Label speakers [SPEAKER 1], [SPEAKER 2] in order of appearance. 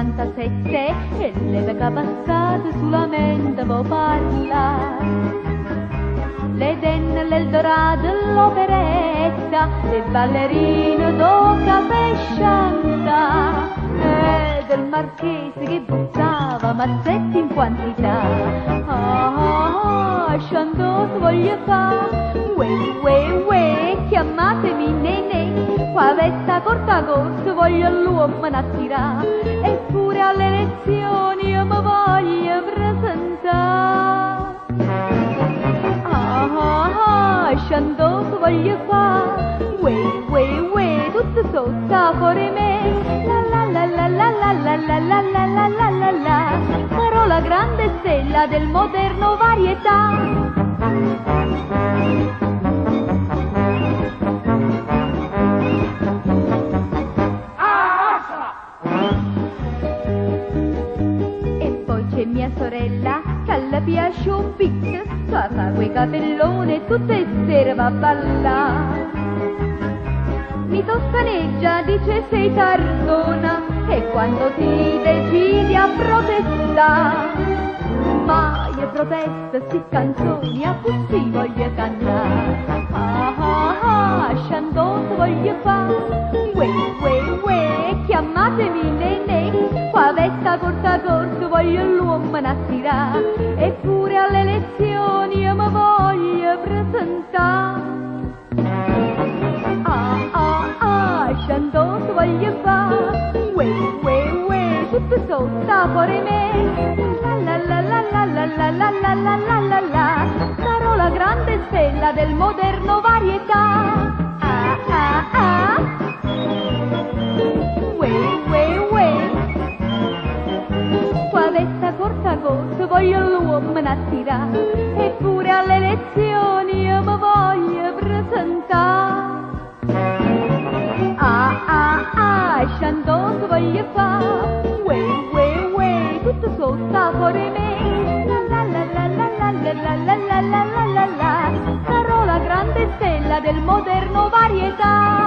[SPEAKER 1] 97 e l'epoca passata solamente vo parla. L'Eden, l'Eldorado, l'operetta, le ballerine do caffè chanta, e del marchese che buttava mazzetti in quantità. Sciantoso voglio fa, uè, chiamatemi Nenè, qua vesta corta corsa voglio l'uomo attirà, eppure alle elezioni io mi voglio presentare. Sciantoso voglio fa, uè, tutto sotto fuori me, la, sarò la grande stella del moderno varietà. E poi c'è mia sorella che alle piace un pizzo, fa quei capelloni e tutte sere va a ballare. Mi toscaneggia, dice sei tardona, e quando ti decidi a protestare, ma io protesto sti canzoni, a così voglio cantare. Sciantoso voglio fare, uè, chiamatemi Nenè, qua vesta corta voglio l'uomo attirare, eppure alle elezioni io mi voglio presentare. Sciantoso voglio fare, uè, tutto sotto fuori me, la, sarò la grande stella del moderno varietà. Uè, qua vesta corta voglio l'uomo attirare, eppure alle elezioni io mi voglio presentare. Sciantoso voglio fare, uè, tutto sotto fuori me, la, sarò la grande stella del moderno varietà.